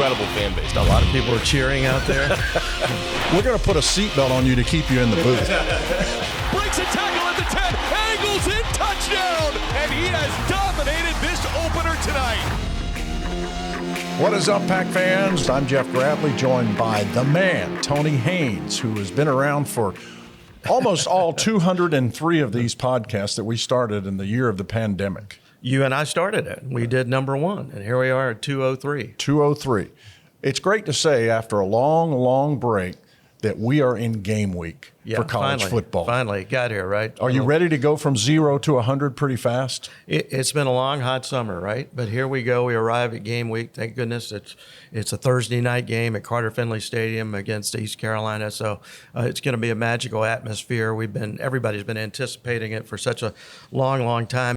incredible fan base. A lot of people are cheering out there. We're going to put a seatbelt on you to keep you in the booth. Breaks a tackle at the 10, angles in, touchdown, and he has dominated this opener tonight. What is up, Pack fans? I'm Jeff Gradley, joined by the man, Tony Haynes, who has been around for almost all 203 of these podcasts that we started in the year of the pandemic. You and I started it. We did number 1, and here we are at 203. 203. It's great to say after a long, long break that we are in game week for college football. Finally, got here, right? Are you ready to go from 0 to 100 pretty fast? It's been a long, hot summer, right? But here we go. We arrive at game week. Thank goodness it's a Thursday night game at Carter Finley Stadium against East Carolina. So it's going to be a magical atmosphere. Everybody's been anticipating it for such a long, long time.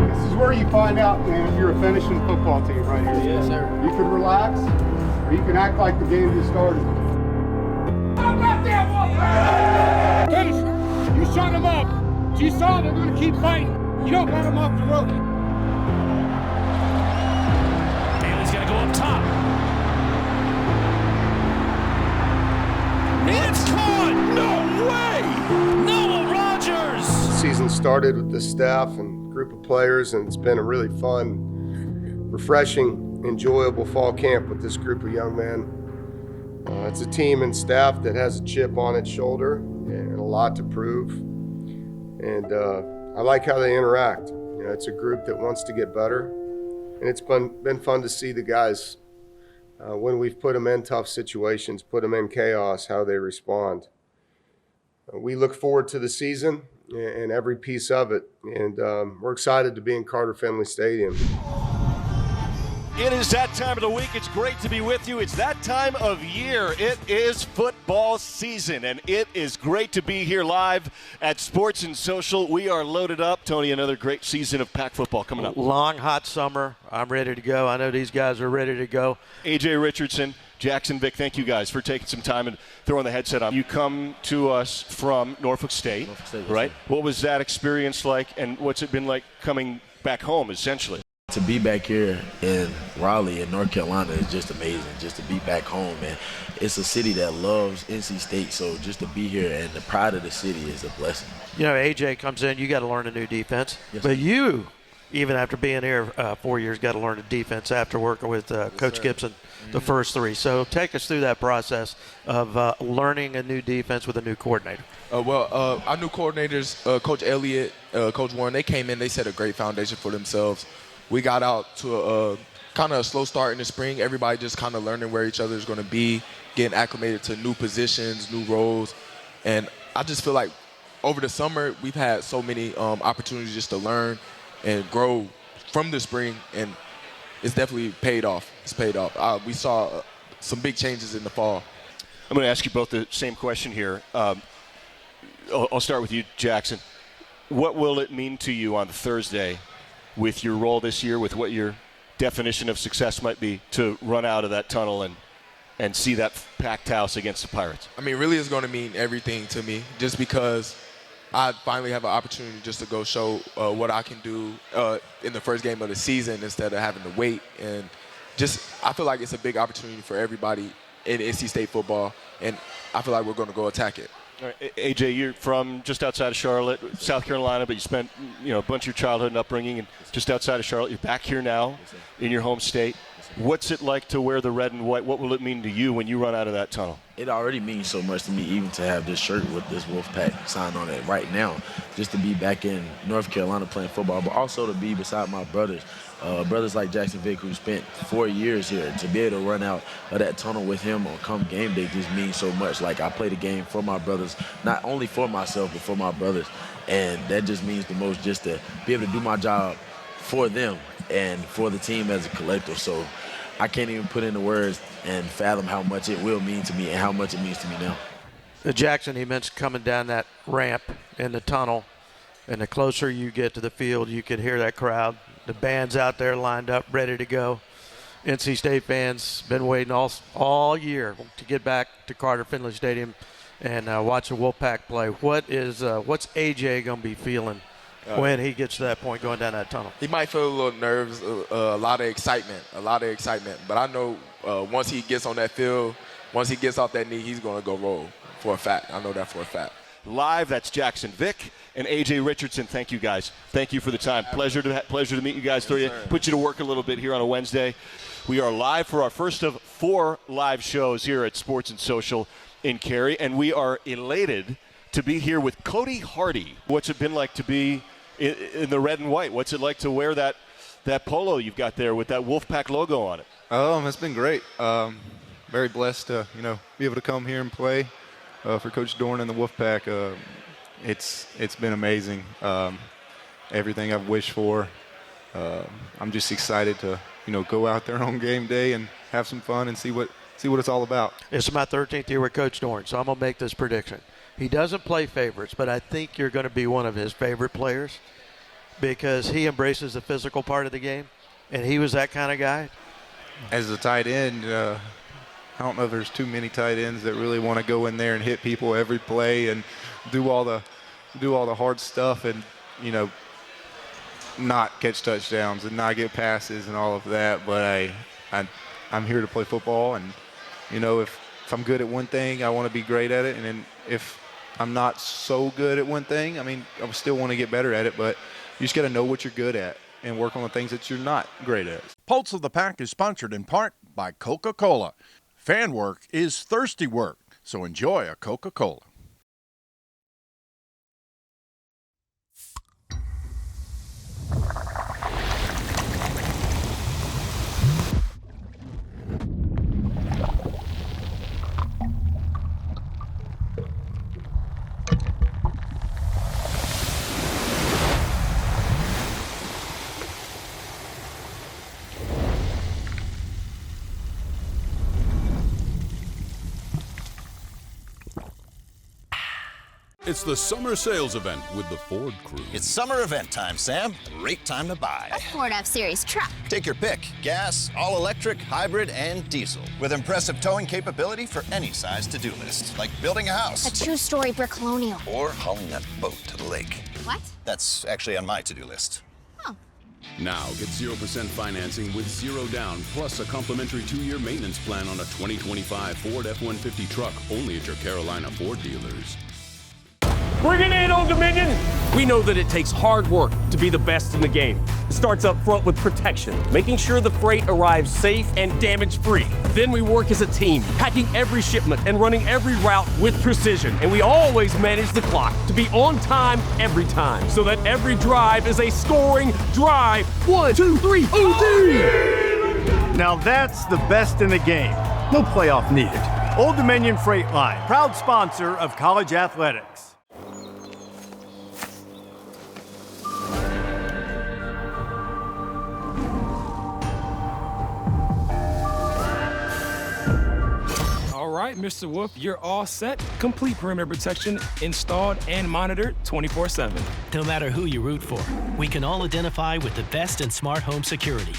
This is where you find out, man, if you're a finishing football team right here. Yes, sir. You can relax, or you can act like the game just started. Haynes, you shut them up. You saw they're going to keep fighting. You don't let them off the rope. Haynes going to go up top. It's caught! No way! Noah Rogers! Season started with the staff and group of players, and it's been a really fun, refreshing, enjoyable fall camp with this group of young men. It's a team and staff that has a chip on its shoulder and a lot to prove. And I like how they interact. You know, it's a group that wants to get better. And it's been fun to see the guys, when we've put them in tough situations, put them in chaos, how they respond. We look forward to the season and every piece of it. And we're excited to be in Carter Finley Stadium. It is that time of the week. It's great to be with you. It's that time of year. It is football season, and it is great to be here live at Sports and Social. We are loaded up. Tony, another great season of Pac football coming up. Long, hot summer. I'm ready to go. I know these guys are ready to go. AJ Richardson, Jackson Vick, thank you guys for taking some time and throwing the headset on. You come to us from Norfolk State, right? Yes, what was that experience like, and what's it been like coming back home, essentially? To be back here in Raleigh in North Carolina is just amazing. Just to be back home, man. It's a city that loves NC State, so just to be here and the pride of the city is a blessing. You know, AJ comes in, you got to learn a new defense. Yes, but sir. you, even after being here 4 years, got to learn a defense after working with Coach Gibson the first 3. So take us through that process of learning a new defense with a new coordinator. Our new coordinators, Coach Elliott, Coach Warren, they came in, they set a great foundation for themselves. We got out to a kind of a slow start in the spring. Everybody just kind of learning where each other is going to be, getting acclimated to new positions, new roles. And I just feel like over the summer, we've had so many opportunities just to learn and grow from the spring, and it's definitely paid off. It's paid off. We saw some big changes in the fall. I'm going to ask you both the same question here. I'll start with you, Jackson. What will it mean to you on Thursday with your role this year, with what your definition of success might be, to run out of that tunnel and see that packed house against the Pirates? I mean, really it's going to mean everything to me, just because I finally have an opportunity just to go show what I can do in the first game of the season instead of having to wait. And just I feel like it's a big opportunity for everybody in NC State football, and I feel like we're going to go attack it. All right, AJ, you're from just outside of Charlotte, South Carolina, but you spent a bunch of your childhood and upbringing and just outside of Charlotte. You're back here now in your home state. What's it like to wear the red and white? What will it mean to you when you run out of that tunnel? It already means so much to me, even to have this shirt with this Wolfpack sign on it right now, just to be back in North Carolina playing football, but also to be beside my brothers. Brothers like Jackson Vick, who spent 4 years here, to be able to run out of that tunnel with him on come game day just means so much. Like, I play the game for my brothers, not only for myself, but for my brothers. And that just means the most, just to be able to do my job for them and for the team as a collective. So I can't even put into words and fathom how much it will mean to me and how much it means to me now. Jackson, he mentioned coming down that ramp in the tunnel, and the closer you get to the field, you can hear that crowd. The band's out there lined up, ready to go. NC State fans been waiting all year to get back to Carter Finley Stadium and watch the Wolfpack play. What's AJ going to be feeling when he gets to that point going down that tunnel. He might feel a little nerves, a lot of excitement. But I know once he gets on that field, once he gets off that knee, he's going to go roll for a fact. I know that for a fact. Live, that's Jackson Vick and A.J. Richardson. Thank you, guys. Thank you for the time. Pleasure to meet you guys. Put you to work a little bit here on a Wednesday. We are live for our first of 4 live shows here at Sports and Social in Cary, and we are elated to be here with Cody Hardy. What's it been like to be in the red and white? What's it like to wear that polo you've got there with that Wolfpack logo on it? It's been great. Very blessed to be able to come here and play for Coach Dorn and the Wolfpack. It's been amazing. Everything I've wished for. I'm just excited to go out there on game day and have some fun and see what it's all about. It's my 13th year with Coach Dorn, so I'm gonna make this prediction. He doesn't play favorites, but I think you're going to be one of his favorite players because he embraces the physical part of the game, and he was that kind of guy. As a tight end, I don't know if there's too many tight ends that really want to go in there and hit people every play and do all the hard stuff and not catch touchdowns and not get passes and all of that. But I'm here to play football, and if I'm good at one thing, I want to be great at it. And then if I'm not so good at one thing, I still want to get better at it, but you just got to know what you're good at and work on the things that you're not great at. Pulse of the Pack is sponsored in part by Coca-Cola. Fan work is thirsty work, so enjoy a Coca-Cola. It's the summer sales event with the Ford crew. It's summer event time, Sam. Great time to buy. A Ford F-Series truck. Take your pick. Gas, all-electric, hybrid, and diesel. With impressive towing capability for any size to-do list. Like building a house. A 2-story brick colonial. Or hauling that boat to the lake. What? That's actually on my to-do list. Oh. Now get 0% financing with 0 down, plus a complimentary 2-year maintenance plan on a 2025 Ford F-150 truck, only at your Carolina Ford dealers. Bring it in, Old Dominion! We know that it takes hard work to be the best in the game. It starts up front with protection, making sure the freight arrives safe and damage-free. Then we work as a team, packing every shipment and running every route with precision. And we always manage the clock to be on time every time, so that every drive is a scoring drive. 1, 2, 3, OD! Now that's the best in the game. No playoff needed. Old Dominion Freight Line, proud sponsor of college athletics. All right, Mr. Wolf, you're all set. Complete perimeter protection installed and monitored 24/7. No matter who you root for, we can all identify with the best in smart home security.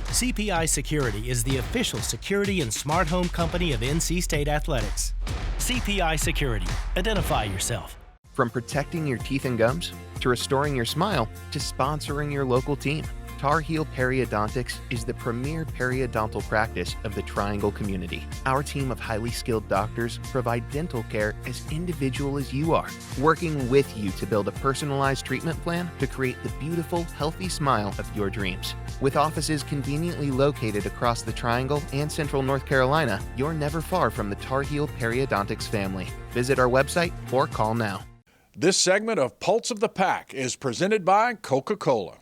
CPI Security is the official security and smart home company of NC State Athletics. CPI Security. Identify yourself. From protecting your teeth and gums, to restoring your smile, to sponsoring your local team, Tar Heel Periodontics is the premier periodontal practice of the Triangle community. Our team of highly skilled doctors provide dental care as individual as you are, working with you to build a personalized treatment plan to create the beautiful, healthy smile of your dreams. With offices conveniently located across the Triangle and Central North Carolina, you're never far from the Tar Heel Periodontics family. Visit our website or call now. This segment of Pulse of the Pack is presented by Coca-Cola.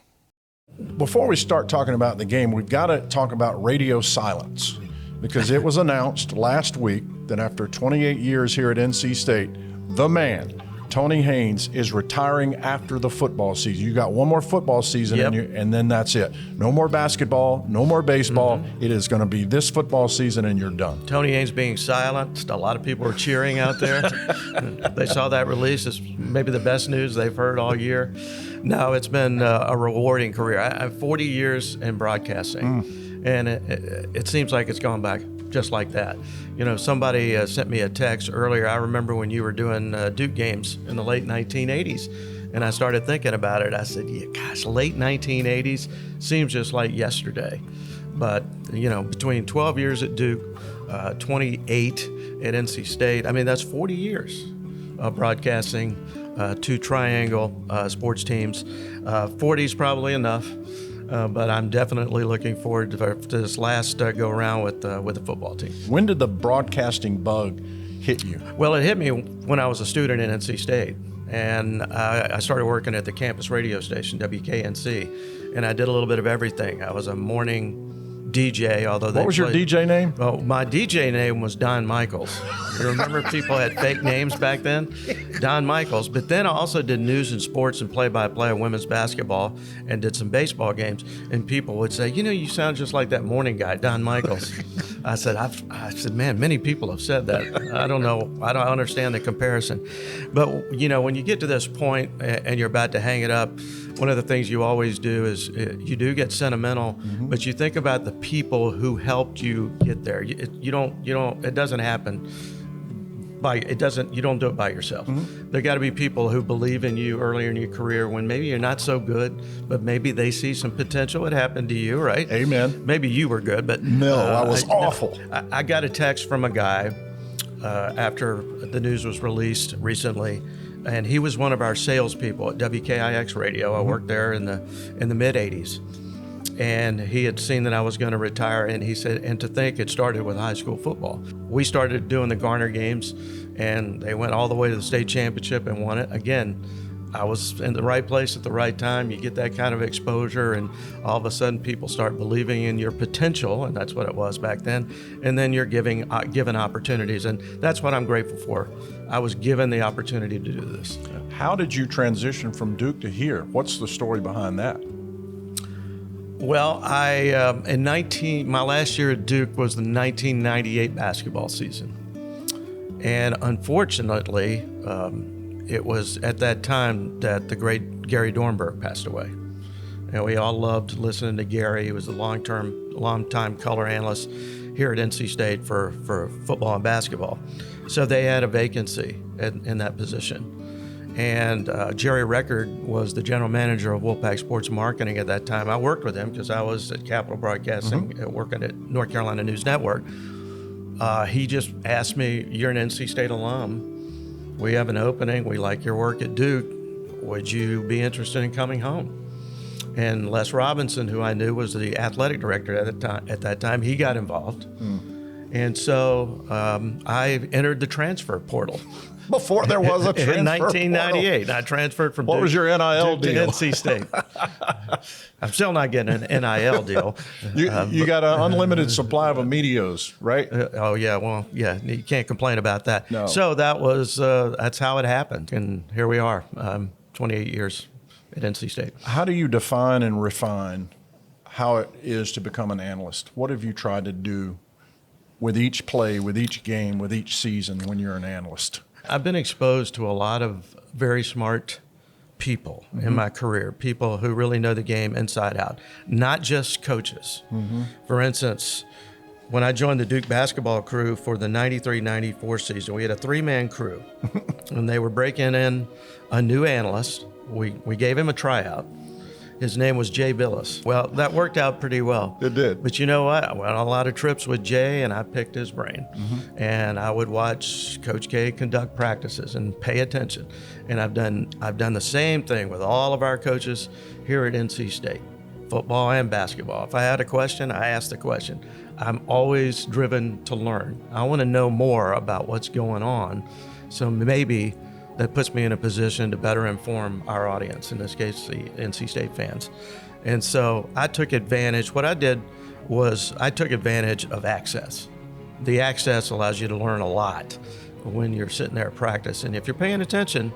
Before we start talking about the game, we've got to talk about radio silence, because it was announced last week that after 28 years here at NC State, the man, Tony Haynes, is retiring after the football season. You got one more football season, and then that's it. No more basketball, no more baseball. It is going to be this football season, and you're done. Tony Haynes being silenced. A lot of people are cheering out there. They saw that release as maybe the best news they've heard all year. No, it's been a rewarding career. I have 40 years in broadcasting, and it seems like it's gone back just like that. You know, somebody sent me a text earlier. I remember when you were doing Duke games in the late 1980s, And I started thinking about it. I said, yeah, gosh, late 1980s seems just like yesterday. But, you know, between 12 years at Duke, 28 at NC State, I mean, that's 40 years of broadcasting 2 triangle sports teams. 40 is probably enough, but I'm definitely looking forward to this last go around with the football team. When did the broadcasting bug hit you? Well, it hit me when I was a student at NC State, and I started working at the campus radio station, WKNC, and I did a little bit of everything. I was a morning DJ, although what was your DJ name? Oh, my DJ name was Don Michaels. You remember people had fake names back then? Don Michaels. But then I also did news and sports and play-by-play of women's basketball and did some baseball games. And people would say, you know, you sound just like that morning guy, Don Michaels. I said, man, many people have said that. I don't know. I don't understand the comparison. But, you know, when you get to this point and you're about to hang it up, one of the things you always do is you do get sentimental, but you think about the people who helped you get there. You don't. It doesn't happen. You don't do it by yourself. There got to be people who believe in you earlier in your career when maybe you're not so good, but maybe they see some potential. It happened to you, right? Amen. Maybe you were good, but no, I was awful. I got a text from a guy after the news was released recently. And he was one of our salespeople at WKIX Radio. I worked there in the mid '80s, and he had seen that I was going to retire. And he said, and to think it started with high school football. We started doing the Garner games, and they went all the way to the state championship and won it. Again, I was in the right place at the right time. You get that kind of exposure, and all of a sudden people start believing in your potential, and that's what it was back then. And then you're given opportunities, and that's what I'm grateful for. I was given the opportunity to do this. How did you transition from Duke to here? What's the story behind that? Well, my last year at Duke was the 1998 basketball season, and unfortunately, it was at that time that the great Gary Dornberg passed away. And we all loved listening to Gary. He was a long-time color analyst here at NC State for football and basketball. So they had a vacancy in that position. And Jerry Record was the general manager of Wolfpack Sports Marketing at that time. I worked with him because I was at Capital Broadcasting, working at North Carolina News Network. He just asked me, you're an NC State alum. We have an opening. We like your work at Duke. Would you be interested in coming home? And Les Robinson, who I knew was the athletic director at that time, he got involved. And so I entered the transfer portal. Before there was a transfer in 1998, portal. I transferred from What Duke, was your NIL Duke deal? to NC State. I'm still not getting an NIL deal. You got an unlimited supply of Amedios, right? You can't complain about that. No. So that was that's how it happened, and here we are, 28 years at NC State. How do you define and refine how it is to become an analyst? What have you tried to do with each play, with each game, with each season when you're an analyst? I've been exposed to a lot of very smart people in my career, people who really know the game inside out, not just coaches. For instance, when I joined the Duke basketball crew for the 93-94 season, we had a 3-man crew, and they were breaking in a new analyst. We gave him a tryout. His name was Jay Billis. Well, that worked out pretty well. It did. But you know what? I went on a lot of trips with Jay, and I picked his brain. And I would watch Coach K conduct practices and pay attention. And I've done the same thing with all of our coaches here at NC State, football and basketball. If I had a question, I asked the question. I'm always driven to learn. I want to know more about what's going on. So maybe that puts me in a position to better inform our audience, in this case, the NC State fans. And so I took advantage. What I did was I took advantage of access. The access allows you to learn a lot when you're sitting there at practice. And if you're paying attention,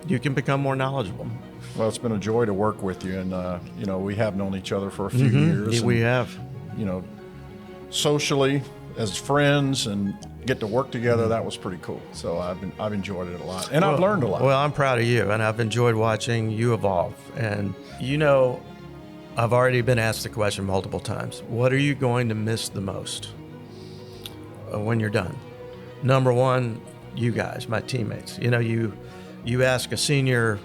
you can become more knowledgeable. Well, it's been a joy to work with you. And, we have known each other for a few years. We have. Socially, as friends, and get to work together, that was pretty cool. So I've enjoyed it a lot, and I've learned a lot. Well, I'm proud of you, and I've enjoyed watching you evolve. And I've already been asked the question multiple times: what are you going to miss the most when you're done? Number one, you guys, my teammates. You ask a senior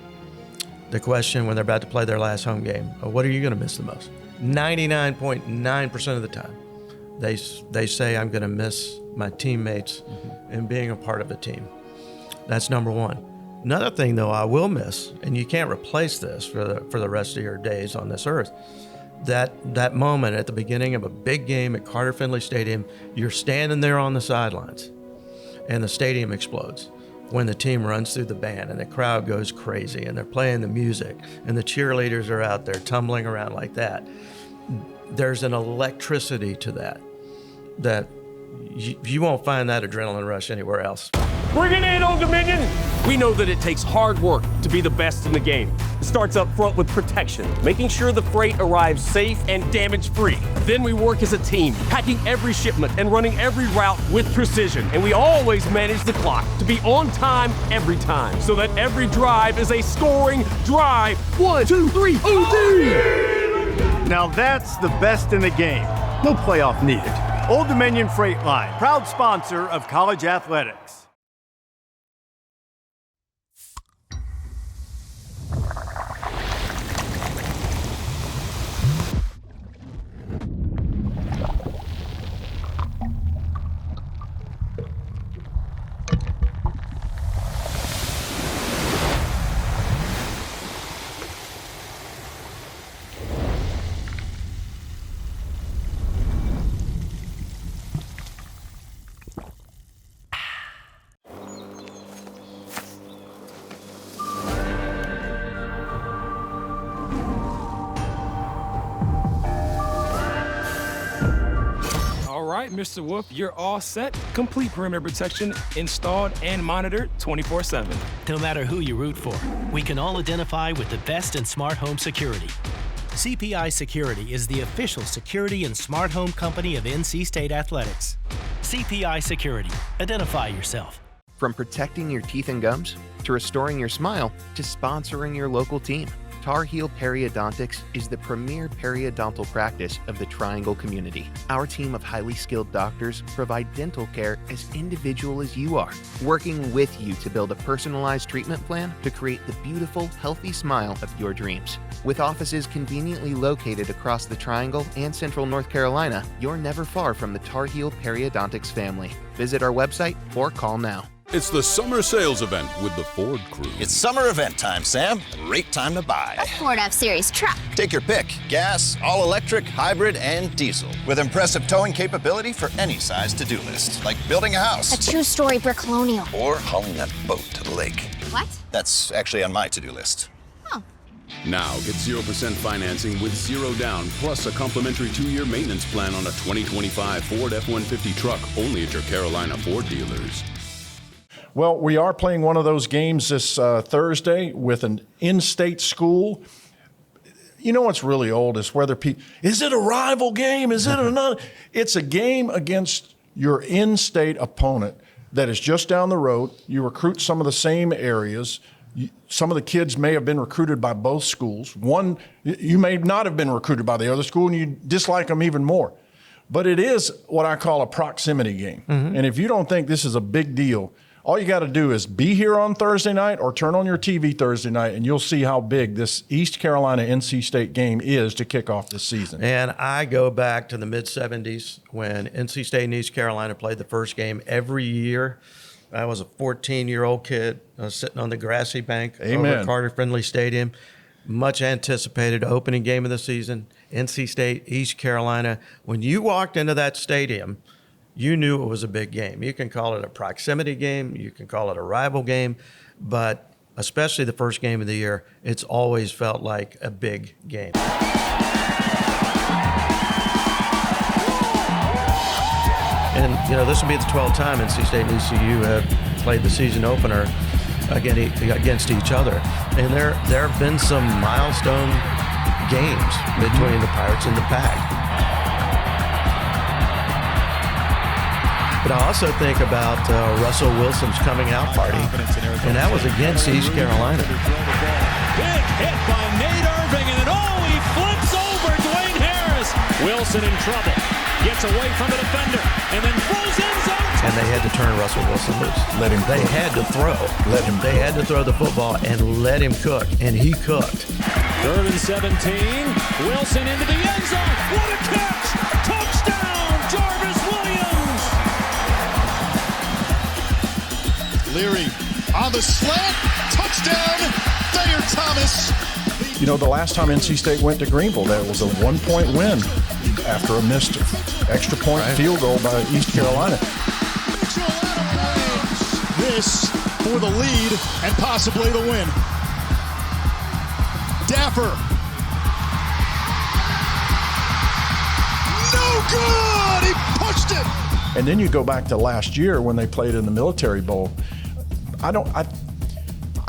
the question when they're about to play their last home game, what are you going to miss the most? 99.9% of the time, they say, I'm going to miss my teammates and being a part of a team. That's number one. Another thing, though, I will miss, and you can't replace this for the rest of your days on this earth, that moment at the beginning of a big game at Carter Finley Stadium, you're standing there on the sidelines, and the stadium explodes when the team runs through the band and the crowd goes crazy and they're playing the music and the cheerleaders are out there tumbling around like that. There's an electricity to that you won't find that adrenaline rush anywhere else. Bring it in, Old Dominion! We know that it takes hard work to be the best in the game. It starts up front with protection, making sure the freight arrives safe and damage-free. Then we work as a team, packing every shipment and running every route with precision. And we always manage the clock to be on time every time, so that every drive is a scoring drive. 1, 2, 3, OD! Now that's the best in the game. No playoff needed. Old Dominion Freight Line, proud sponsor of college athletics. Mr. Wolf, you're all set. Complete perimeter protection installed and monitored 24/7. No matter who you root for, we can all identify with the best in smart home security. CPI Security is the official security and smart home company of NC State Athletics. CPI Security. Identify yourself. From protecting your teeth and gums, to restoring your smile, to sponsoring your local team, Tar Heel Periodontics is the premier periodontal practice of the Triangle community. Our team of highly skilled doctors provide dental care as individual as you are, working with you to build a personalized treatment plan to create the beautiful, healthy smile of your dreams. With offices conveniently located across the Triangle and Central North Carolina, you're never far from the Tar Heel Periodontics family. Visit our website or call now. It's the summer sales event with the Ford crew. It's summer event time, Sam. Great time to buy. A Ford F-Series truck. Take your pick. Gas, all-electric, hybrid, and diesel. With impressive towing capability for any size to-do list. Like building a house. A two-story brick colonial. Or hauling that boat to the lake. What? That's actually on my to-do list. Oh. Now get 0% financing with 0 down, plus a complimentary 2-year maintenance plan on a 2025 Ford F-150 truck, only at your Carolina Ford dealers. Well, we are playing one of those games this Thursday with an in-state school. You know what's really old is whether people, is it a rival game? Is it another? It's a game against your in-state opponent that is just down the road. You recruit some of the same areas. Some of the kids may have been recruited by both schools. One, you may not have been recruited by the other school, and you dislike them even more. But it is what I call a proximity game. Mm-hmm. And if you don't think this is a big deal, all you got to do is be here on Thursday night or turn on your TV Thursday night, and you'll see how big this East Carolina-NC State game is to kick off the season. And I go back to the mid-'70s when NC State and East Carolina played the first game every year. I was a 14-year-old kid sitting on the grassy bank over at Carter Finley Stadium. Much anticipated opening game of the season, NC State, East Carolina. When you walked into that stadium, you knew it was a big game. You can call it a proximity game. You can call it a rival game. But especially the first game of the year, it's always felt like a big game. And, you know, this will be the 12th time NC State and ECU have played the season opener against each other. And there have been some milestone games between the Pirates and the Pack. But I also think about Russell Wilson's coming out party, and that was against East Carolina. Big hit by Nate Irving, and then he flips over Dwayne Harris. Wilson in trouble, gets away from the defender, and then throws end zone and they had to turn Russell Wilson loose. Let him They cook. had to throw. Let him They had to throw the football and let him cook, and he cooked. 3rd and 17. Wilson into the end zone. What a catch! Touchdown, Jarvis Williams! Leary on the slant. Touchdown, Thayer Thomas. You know, the last time NC State went to Greenville, that was a 1-point win after a missed extra point field goal by East Carolina. This for the lead and possibly the win. Dapper. No good! He punched it! And then you go back to last year when they played in the Military Bowl.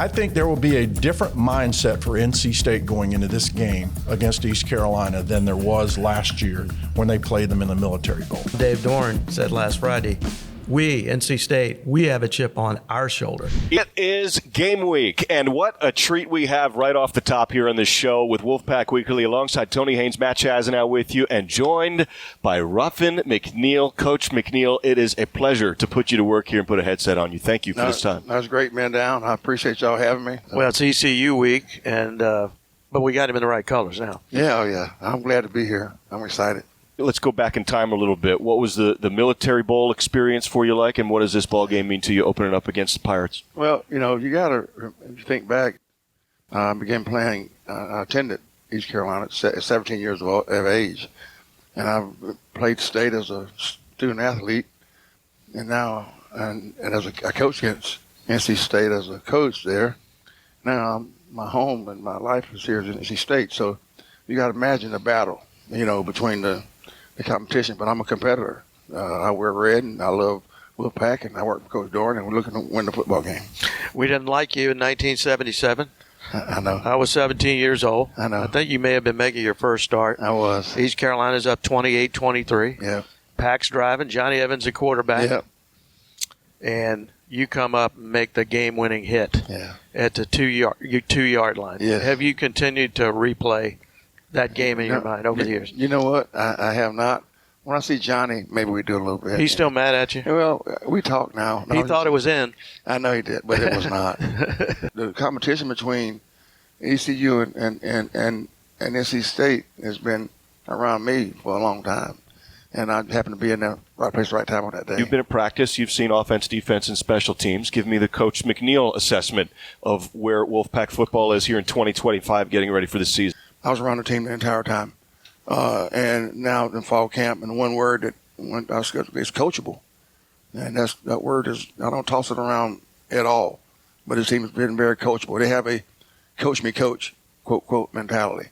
I think there will be a different mindset for NC State going into this game against East Carolina than there was last year when they played them in the Military Bowl. Dave Dorn said last Friday, we, NC State, we have a chip on our shoulder. It is game week, and what a treat we have right off the top here on this show with Wolfpack Weekly alongside Tony Haynes, Matt Chazanow with you, and joined by Ruffin McNeel. Coach McNeel, it is a pleasure to put you to work here and put a headset on you. Thank you for this time. That was great, man down. I appreciate y'all having me. Well, it's ECU week, and but we got him in the right colors now. Yeah, oh yeah. I'm glad to be here. I'm excited. Let's go back in time a little bit. What was the Military Bowl experience for you like, and what does this ball game mean to you opening up against the Pirates? Well, you know, you got to, if you think back, I began playing, I attended East Carolina at 17 years of age, and I played state as a student athlete, and now, and as I coached against NC State as a coach there. Now, my home and my life is here at NC State, so you got to imagine the battle, you know, between the competition, but I'm a competitor. I wear red, and I love Wolfpack, and I work for Coach Dorn, and we're looking to win the football game. We didn't like you in 1977. I know. I was 17 years old. I know. I think you may have been making your first start. I was. East Carolina's up 28-23. Yeah. Pack's driving. Johnny Evans at quarterback. Yep. And you come up and make the game-winning hit at the 2-yard line. Yeah. Have you continued to replay that game in your mind over the years? You know what? I have not. When I see Johnny, maybe we do a little bit. He's still mad at you? Well, we talk now. He thought it was in. I know he did, but it was not. The competition between ECU and NC State has been around me for a long time. And I happen to be in the right place, right time on that day. You've been at practice. You've seen offense, defense, and special teams. Give me the Coach McNeel assessment of where Wolfpack football is here in 2025 getting ready for the season. I was around the team the entire time. And now in fall camp, and one word that is coachable. And that word is, I don't toss it around at all, but this team has been very coachable. They have a coach me coach, quote, quote, mentality.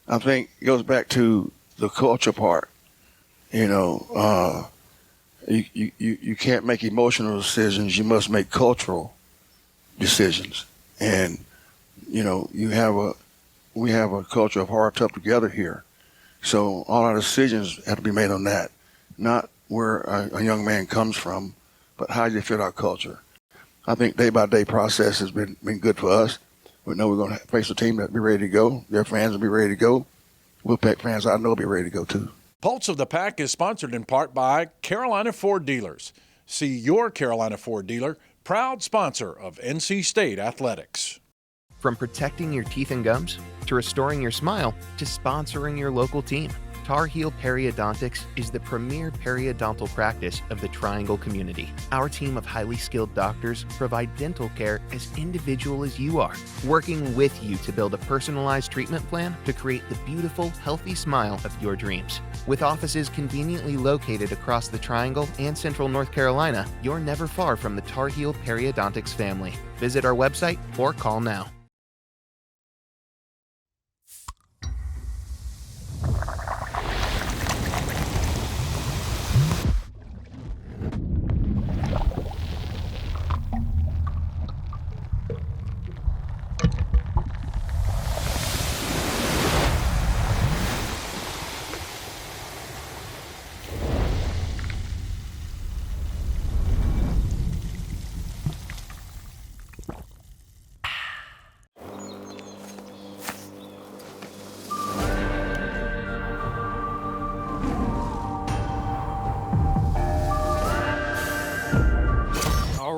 I think it goes back to the culture part. You know, you can't make emotional decisions. You must make cultural decisions. And, you know, we have a culture of hard, tough together here. So all our decisions have to be made on that, not where a young man comes from, but how you fit our culture. I think day-by-day process has been good for us. We know we're going to face a team that'll be ready to go. Their fans will be ready to go. Wolfpack fans, I know, will be ready to go too. Pulse of the Pack is sponsored in part by Carolina Ford Dealers. See your Carolina Ford dealer, proud sponsor of NC State Athletics. From protecting your teeth and gums, to restoring your smile, to sponsoring your local team, Tar Heel Periodontics is the premier periodontal practice of the Triangle community. Our team of highly skilled doctors provide dental care as individual as you are, working with you to build a personalized treatment plan to create the beautiful, healthy smile of your dreams. With offices conveniently located across the Triangle and Central North Carolina, you're never far from the Tar Heel Periodontics family. Visit our website or call now.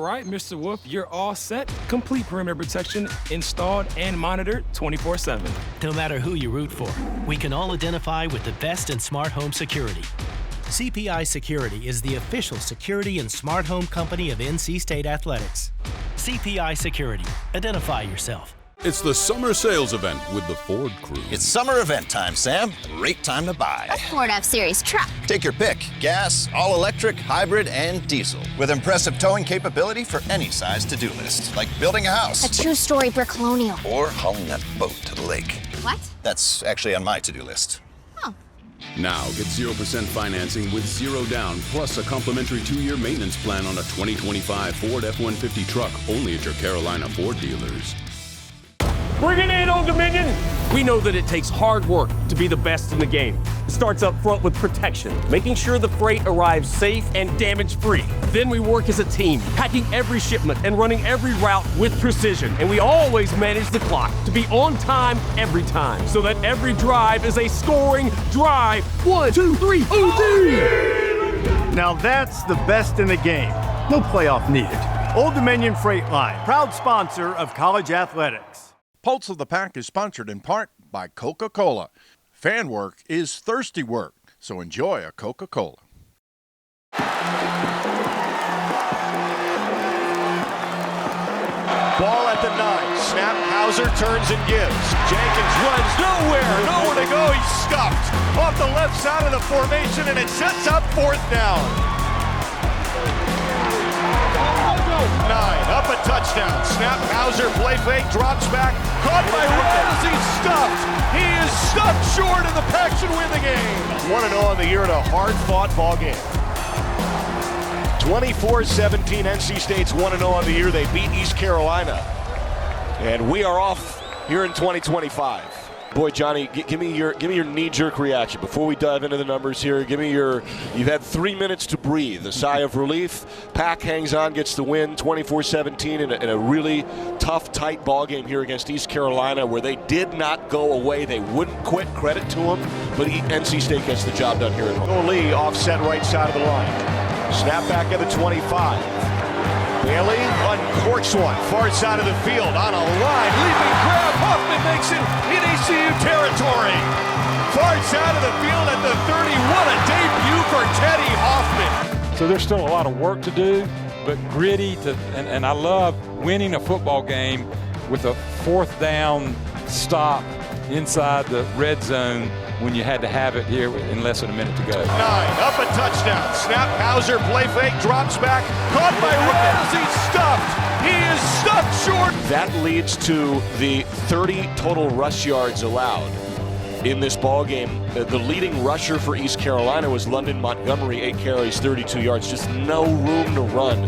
right, Mr. Wolf, you're all set. Complete perimeter protection installed and monitored 24/7. No matter who you root for, we can all identify with the best in smart home security. CPI Security is the official security and smart home company of NC State Athletics. CPI Security. Identify yourself. It's the summer sales event with the Ford crew. It's summer event time, Sam. Great time to buy. A Ford F-Series truck. Take your pick. Gas, all-electric, hybrid, and diesel. With impressive towing capability for any size to-do list. Like building a house. A 2-story brick colonial. Or hauling that boat to the lake. What? That's actually on my to-do list. Now get 0% financing with 0 down, plus a complimentary 2-year maintenance plan on a 2025 Ford F-150 truck, only at your Carolina Ford dealers. Bring it in, Old Dominion! We know that it takes hard work to be the best in the game. It starts up front with protection, making sure the freight arrives safe and damage-free. Then we work as a team, packing every shipment and running every route with precision. And we always manage the clock to be on time every time, so that every drive is a scoring drive. 1, 2, 3, OD! Now that's the best in the game. No playoff needed. Old Dominion Freight Line, proud sponsor of college athletics. Pulse of the Pack is sponsored in part by Coca-Cola. Fan work is thirsty work, so enjoy a Coca-Cola. Ball at the 9. Snap. Hauser turns and gives. Jenkins runs nowhere to go. He's stuffed off the left side of the formation, and it sets up 4th down. 9 up a touchdown. Snap. Hauser play fake, drops back, caught by Rose. He's stuffed. He is stuffed short, and the Pack should win the game. 1-0 on the year in a hard-fought ball game. 24-17, NC State's 1-0 on the year. They beat East Carolina. And we are off here in 2025. Boy, Johnny, give me your knee-jerk reaction before we dive into the numbers here. Give me you've had 3 minutes to breathe. A sigh of relief. Pack hangs on, gets the win, 24-17 in a really tough, tight ball game here against East Carolina, where they did not go away. They wouldn't quit. Credit to them, but NC State gets the job done here at home. Lee offset right side of the line. Snap back at the 25. Bailey uncorks one, far side of the field, on a line, leaping grab, Hoffman makes it in ECU territory. Far side of the field at the 30, what a debut for Teddy Hoffman. So there's still a lot of work to do, but gritty, and I love winning a football game with a 4th down stop inside the red zone when you had to have it here in less than a minute to go. 9 up a touchdown. Snap. Hauser play fake, drops back, caught by Rose. He's stuffed. He is stuffed short. That leads to the 30 total rush yards allowed in this ball game. The leading rusher for East Carolina was London Montgomery, 8 carries, 32 yards. Just no room to run.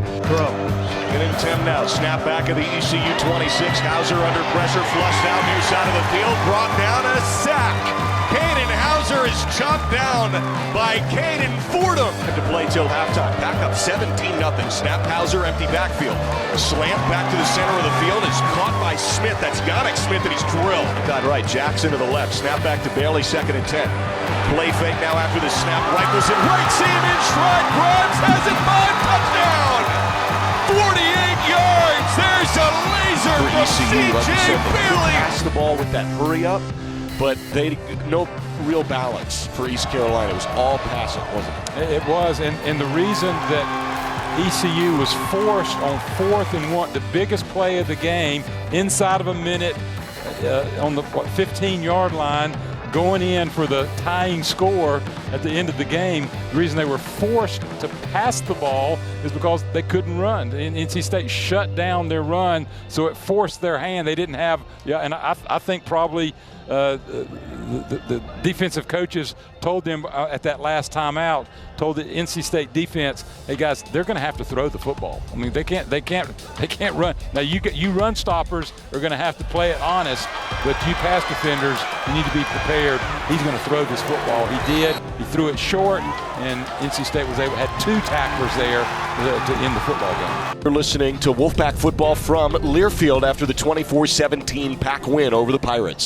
Getting 10 now. Snap back of the ECU 26. Hauser under pressure, flushed out near side of the field, brought down, a sack. Caden Hauser is chopped down by Caden Fordham. Had to play till halftime. Back up 17-0. Snap. Hauser, empty backfield. Slant back to the center of the field is caught by Smith. That's Yannick Smith, and he's drilled. Got right. Jackson to the left. Snap back to Bailey, 2nd and 10. Play fake now after the snap. Rifles it right seam in stride. Grimes has it. 5 touchdown. 48 yards. There's a laser from C.J. Bailey. Pass the ball with that hurry up, but they no real balance for East Carolina. It was all passing, wasn't it? It was, and the reason that ECU was forced on 4th and 1, the biggest play of the game, inside of a minute on the 15-yard line, going in for the tying score at the end of the game. The reason they were forced to pass the ball is because they couldn't run. NC State shut down their run, so it forced their hand. They didn't have, and I think probably the defensive coaches told them at that last timeout, told the NC State defense, hey guys, they're going to have to throw the football. I mean, they can't run. Now you run stoppers are going to have to play it honest, but you pass defenders, you need to be prepared. He's going to throw this football. He did. He threw it short, and NC State had 2 tacklers there to end the football game. You're listening to Wolfpack football from Learfield after the 24-17 Pack win over the Pirates.